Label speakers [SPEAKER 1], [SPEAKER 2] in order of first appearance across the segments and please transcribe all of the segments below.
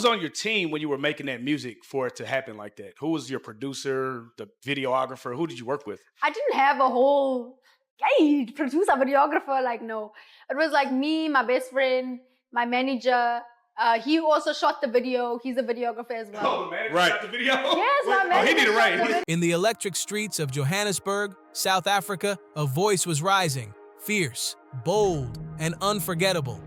[SPEAKER 1] was on your team when you were making that music for it to happen like that? Who was your producer, the videographer? Who did you work with?
[SPEAKER 2] I didn't have a whole, hey, producer, videographer, like, no. It was like me, my best friend, my manager. He also shot the video. He's a videographer as well.
[SPEAKER 1] Oh, the manager shot the video?
[SPEAKER 2] Yes, my manager.
[SPEAKER 1] Oh, he did it right.
[SPEAKER 3] In the electric streets of Johannesburg, South Africa, a voice was rising, fierce, bold, and unforgettable.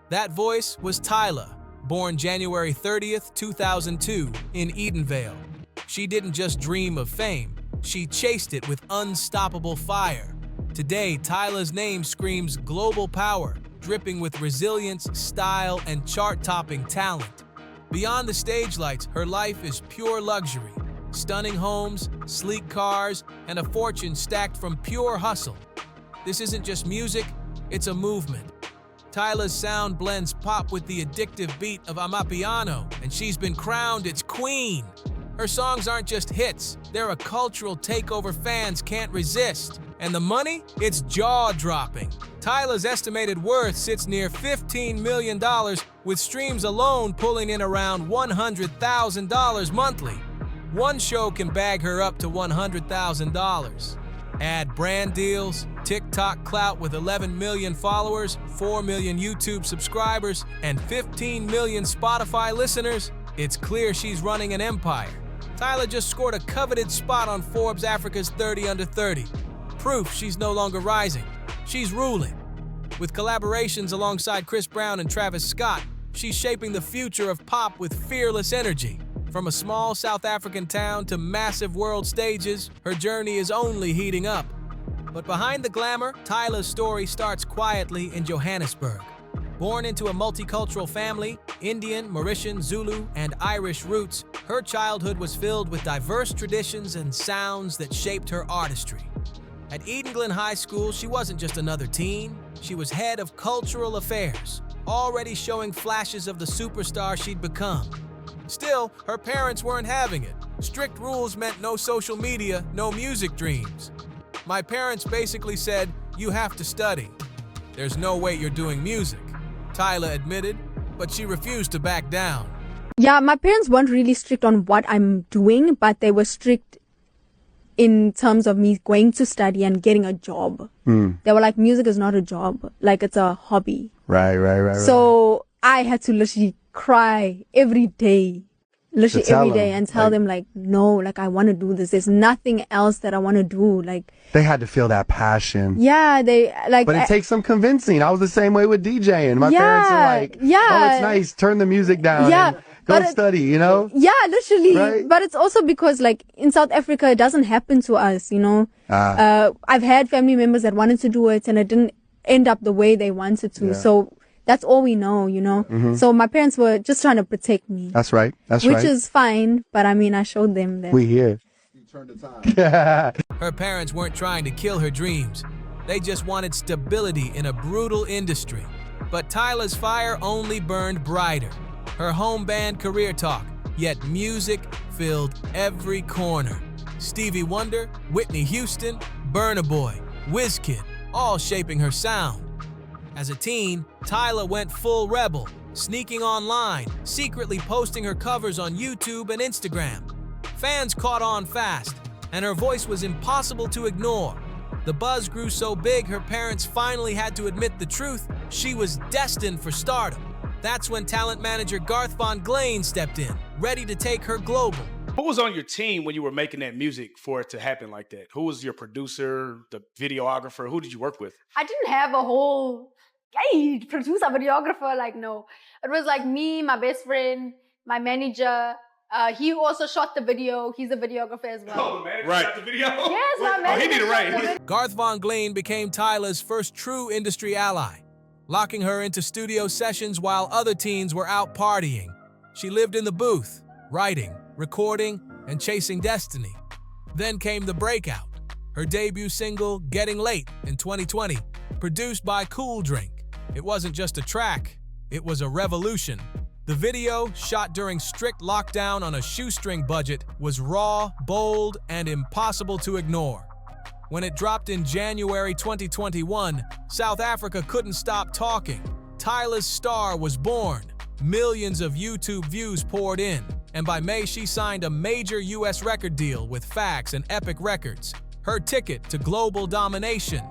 [SPEAKER 3] That voice was Tyla, born January 30th, 2002, in Edenvale. She didn't just dream of fame, she chased it with unstoppable fire. Today, Tyla's name screams global power, dripping with resilience, style, and chart-topping talent. Beyond the stage lights, her life is pure luxury. Stunning homes, sleek cars, and a fortune stacked from pure hustle. This isn't just music, it's a movement. Tyla's sound blends pop with the addictive beat of Amapiano, and she's been crowned its queen. Her songs aren't just hits, they're a cultural takeover fans can't resist. And the money? It's jaw-dropping. Tyla's estimated worth sits near $15 million, with streams alone pulling in around $100,000 monthly. One show can bag her up to $100,000. Add brand deals, TikTok clout with 11 million followers, 4 million YouTube subscribers, and 15 million Spotify listeners, it's clear she's running an empire. Tyla just scored a coveted spot on Forbes Africa's 30 Under 30. Proof she's no longer rising, she's ruling. With collaborations alongside Chris Brown and Travis Scott, she's shaping the future of pop with fearless energy. From a small South African town to massive world stages, her journey is only heating up. But behind the glamour, Tyla's story starts quietly in Johannesburg. Born into a multicultural family, Indian, Mauritian, Zulu, and Irish roots, her childhood was filled with diverse traditions and sounds that shaped her artistry. At Edenglen High School, she wasn't just another teen, she was head of cultural affairs, already showing flashes of the superstar she'd become. Still, her parents weren't having it. Strict rules meant no social media, no music dreams. My parents basically said, you have to study. There's no way you're doing music, Tyla admitted, but she refused to back down.
[SPEAKER 2] Yeah, my parents weren't really strict on what I'm doing, but they were strict in terms of me going to study and getting a job. They were like, music is not a job, like it's a hobby.
[SPEAKER 4] Right.
[SPEAKER 2] So I had to literally cry every day, and tell them like, no, like I want to do this. There's nothing else that I want to do. Like
[SPEAKER 4] they had to feel that passion.
[SPEAKER 2] Yeah, they like.
[SPEAKER 4] But it takes some convincing. I was the same way with DJing. My parents are like, oh, it's nice. Turn the music down.
[SPEAKER 2] Yeah.
[SPEAKER 4] Go study, you know?
[SPEAKER 2] Yeah, literally.
[SPEAKER 4] Right?
[SPEAKER 2] But it's also because like in South Africa, it doesn't happen to us, you know? I've had family members that wanted to do it and it didn't end up the way they wanted to. Yeah. So that's all we know, you know? So my parents were just trying to protect me.
[SPEAKER 4] That's right.
[SPEAKER 2] Which is fine. But I mean, I showed them that.
[SPEAKER 4] We here.
[SPEAKER 5] You turned the time.
[SPEAKER 3] Her parents weren't trying to kill her dreams. They just wanted stability in a brutal industry. But Tyla's fire only burned brighter. Her home band career talk, yet music filled every corner. Stevie Wonder, Whitney Houston, Burna Boy, Wizkid, all shaping her sound. As a teen, Tyla went full rebel, sneaking online, secretly posting her covers on YouTube and Instagram. Fans caught on fast, and her voice was impossible to ignore. The buzz grew so big, her parents finally had to admit the truth: she was destined for stardom. That's when talent manager Garth Von Glane stepped in, ready to take her global.
[SPEAKER 1] Who was on your team when you were making that music for it to happen like that? Who was your producer, the videographer? Who did you work with?
[SPEAKER 2] I didn't have a whole, hey, producer, videographer, like, no. It was like me, my best friend, my manager. He also shot the video. He's a videographer as well.
[SPEAKER 1] Oh, the manager shot the video?
[SPEAKER 2] Yes, my manager.
[SPEAKER 1] Oh, he did it right.
[SPEAKER 3] Garth Von Glane became Tyla's first true industry ally, locking her into studio sessions while other teens were out partying. She lived in the booth, writing, recording, and chasing destiny. Then came the breakout, her debut single, Getting Late, in 2020, produced by Cool Drink. It wasn't just a track, it was a revolution. The video, shot during strict lockdown on a shoestring budget, was raw, bold, and impossible to ignore. When it dropped in January 2021, South Africa couldn't stop talking. Tyla's star was born. Millions of YouTube views poured in, and by May she signed a major US record deal with Fax and Epic Records, her ticket to global domination.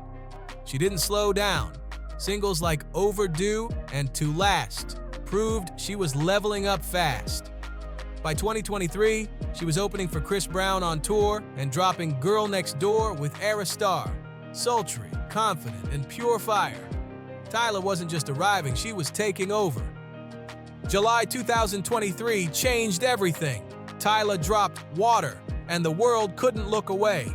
[SPEAKER 3] She didn't slow down. Singles like Overdue and To Last proved she was leveling up fast. By 2023, she was opening for Chris Brown on tour and dropping Girl Next Door with Aerostar. Sultry, confident, and pure fire. Tyla wasn't just arriving, she was taking over. July 2023 changed everything. Tyla dropped Water, and the world couldn't look away.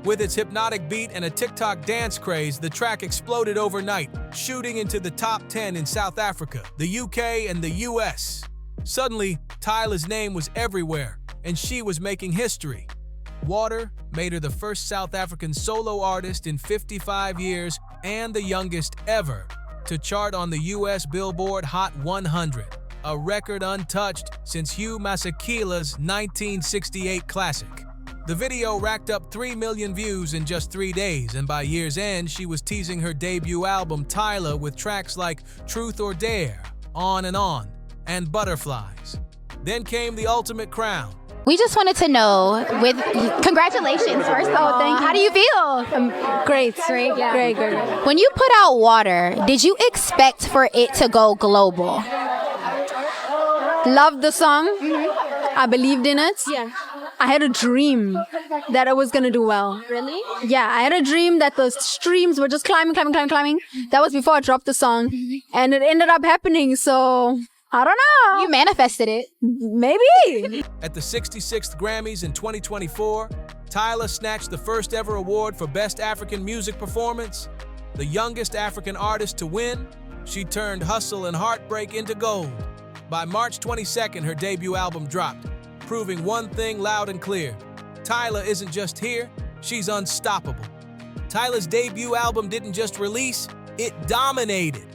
[SPEAKER 3] With its hypnotic beat and a TikTok dance craze, the track exploded overnight, shooting into the top 10 in South Africa, the UK, and the US. Suddenly, Tyla's name was everywhere, and she was making history. Water made her the first South African solo artist in 55 years and the youngest ever to chart on the US Billboard Hot 100, a record untouched since Hugh Masekela's 1968 classic. The video racked up 3 million views in just 3 days, and by year's end, she was teasing her debut album Tyla with tracks like Truth or Dare, On, and Butterflies. Then came the ultimate crown.
[SPEAKER 6] We just wanted to know, congratulations, first of all.
[SPEAKER 2] Thank you.
[SPEAKER 6] How do you feel?
[SPEAKER 2] Great.
[SPEAKER 6] Yeah.
[SPEAKER 2] Great.
[SPEAKER 6] When you put out Water, did you expect for it to go global?
[SPEAKER 2] Loved the song.
[SPEAKER 6] Mm-hmm.
[SPEAKER 2] I believed in it.
[SPEAKER 6] Yeah.
[SPEAKER 2] I had a dream that it was going to do well.
[SPEAKER 6] Really?
[SPEAKER 2] Yeah, I had a dream that the streams were just climbing. That was before I dropped the song. And it ended up happening, so I don't know.
[SPEAKER 6] You manifested it.
[SPEAKER 2] Maybe.
[SPEAKER 3] At the 66th Grammys in 2024, Tyla snatched the first ever award for Best African Music Performance. The youngest African artist to win, she turned hustle and heartbreak into gold. By March 22nd, her debut album dropped, proving one thing loud and clear. Tyla isn't just here, she's unstoppable. Tyla's debut album didn't just release, it dominated.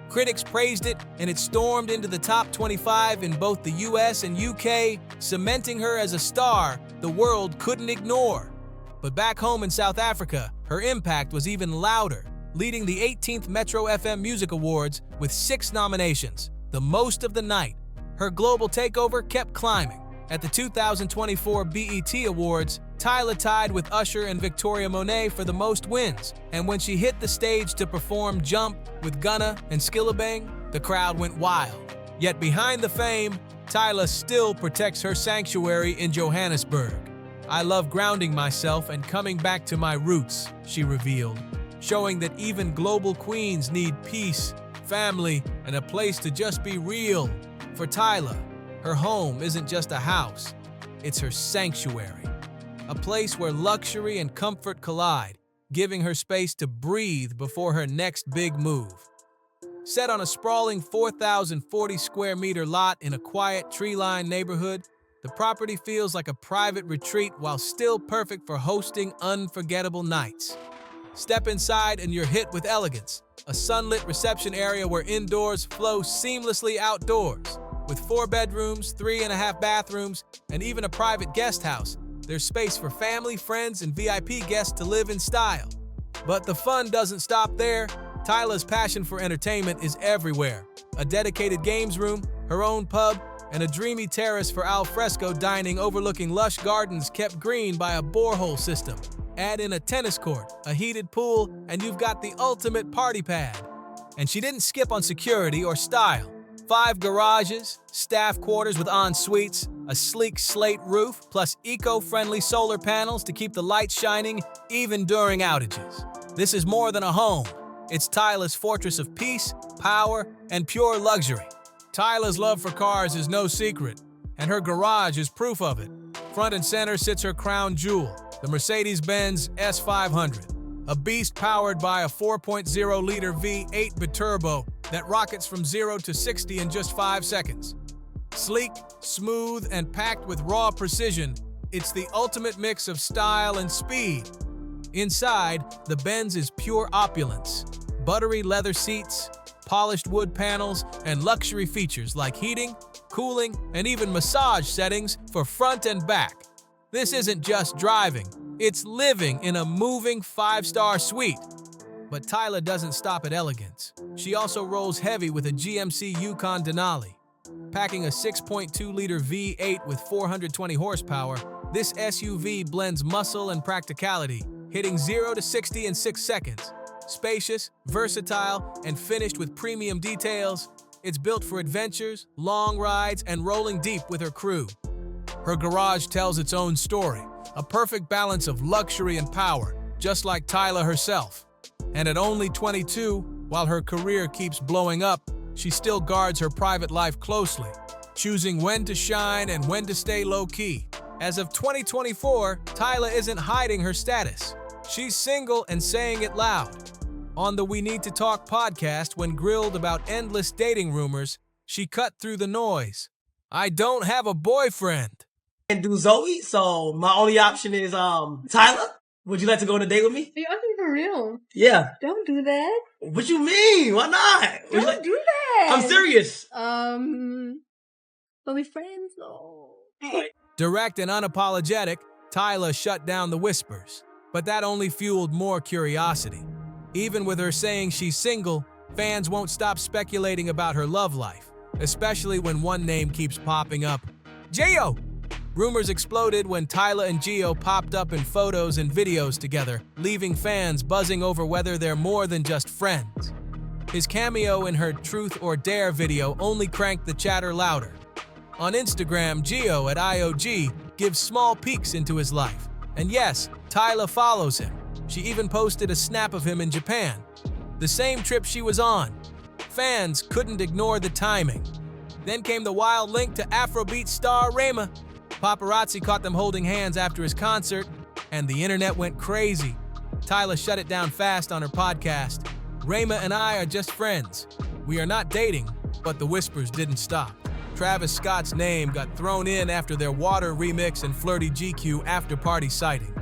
[SPEAKER 3] Critics praised it, and it stormed into the top 25 in both the US and UK, cementing her as a star the world couldn't ignore. But back home in South Africa, her impact was even louder, leading the 18th Metro FM Music Awards with 6 nominations, the most of the night. Her global takeover kept climbing. At the 2024 BET Awards, Tyla tied with Usher and Victoria Monet for the most wins, and when she hit the stage to perform Jump with Gunna and Skillabang, the crowd went wild. Yet behind the fame, Tyla still protects her sanctuary in Johannesburg. "I love grounding myself and coming back to my roots," she revealed, showing that even global queens need peace, family, and a place to just be real. For Tyla, her home isn't just a house, it's her sanctuary. A place where luxury and comfort collide, giving her space to breathe before her next big move. Set on a sprawling 4,040 square meter lot in a quiet tree-lined neighborhood, the property feels like a private retreat while still perfect for hosting unforgettable nights. Step inside and you're hit with elegance, a sunlit reception area where indoors flow seamlessly outdoors. With 4 bedrooms, 3.5 bathrooms, and even a private guest house, there's space for family, friends, and VIP guests to live in style. But the fun doesn't stop there. Tyla's passion for entertainment is everywhere. A dedicated games room, her own pub, and a dreamy terrace for al fresco dining overlooking lush gardens kept green by a borehole system. Add in a tennis court, a heated pool, and you've got the ultimate party pad. And she didn't skip on security or style. 5 garages, staff quarters with en-suites, a sleek slate roof, plus eco-friendly solar panels to keep the lights shining even during outages. This is more than a home. It's Tyla's fortress of peace, power, and pure luxury. Tyla's love for cars is no secret, and her garage is proof of it. Front and center sits her crown jewel, the Mercedes-Benz S500, a beast powered by a 4.0-liter V8 biturbo that rockets from 0 to 60 in just 5 seconds. Sleek, smooth, and packed with raw precision, it's the ultimate mix of style and speed. Inside, the Benz is pure opulence. Buttery leather seats, polished wood panels, and luxury features like heating, cooling, and even massage settings for front and back. This isn't just driving, it's living in a moving 5-star suite. But Tyla doesn't stop at elegance. She also rolls heavy with a GMC Yukon Denali. Packing a 6.2-liter V8 with 420 horsepower, this SUV blends muscle and practicality, hitting 0 to 60 in 6 seconds. Spacious, versatile, and finished with premium details, it's built for adventures, long rides, and rolling deep with her crew. Her garage tells its own story, a perfect balance of luxury and power, just like Tyla herself. And at only 22, while her career keeps blowing up, she still guards her private life closely, choosing when to shine and when to stay low-key. As of 2024, Tyla isn't hiding her status. She's single and saying it loud. On the We Need to Talk podcast, when grilled about endless dating rumors, she cut through the noise. "I don't have a boyfriend."
[SPEAKER 7] And do Zoe, so my only option is Tyla. Would you like to go on a date with me?
[SPEAKER 2] Are you asking for real?
[SPEAKER 7] Yeah.
[SPEAKER 2] Don't do that.
[SPEAKER 7] What you mean? Why not?
[SPEAKER 2] Don't do that.
[SPEAKER 7] I'm serious.
[SPEAKER 2] But we friends though.
[SPEAKER 3] Direct and unapologetic, Tyla shut down the whispers. But that only fueled more curiosity. Even with her saying she's single, fans won't stop speculating about her love life, especially when one name keeps popping up: Gio! Rumors exploded when Tyla and Gio popped up in photos and videos together, leaving fans buzzing over whether they're more than just friends. His cameo in her Truth or Dare video only cranked the chatter louder. On Instagram, Gio at IOG gives small peeks into his life. And yes, Tyla follows him. She even posted a snap of him in Japan, the same trip she was on. Fans couldn't ignore the timing. Then came the wild link to Afrobeat star Rema. Paparazzi caught them holding hands after his concert, and the internet went crazy. Tyla shut it down fast on her podcast. "Rema and I are just friends. We are not dating," but the whispers didn't stop. Travis Scott's name got thrown in after their Water remix and flirty GQ after-party sighting.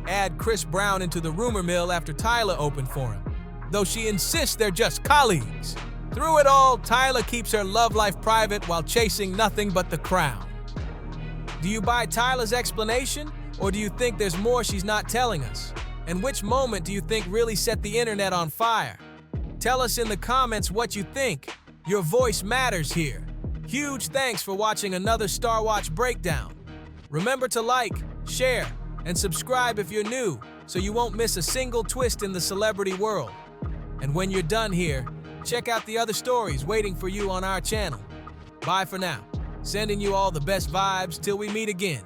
[SPEAKER 3] Add Chris Brown into the rumor mill after Tyla opened for him, though she insists they're just colleagues. Through it all, Tyla keeps her love life private while chasing nothing but the crown. Do you buy Tyla's explanation, or do you think there's more she's not telling us? And which moment do you think really set the internet on fire? Tell us in the comments what you think. Your voice matters here. Huge thanks for watching another Star Watch breakdown. Remember to like, share, and subscribe if you're new, so you won't miss a single twist in the celebrity world. And when you're done here, check out the other stories waiting for you on our channel. Bye for now. Sending you all the best vibes till we meet again.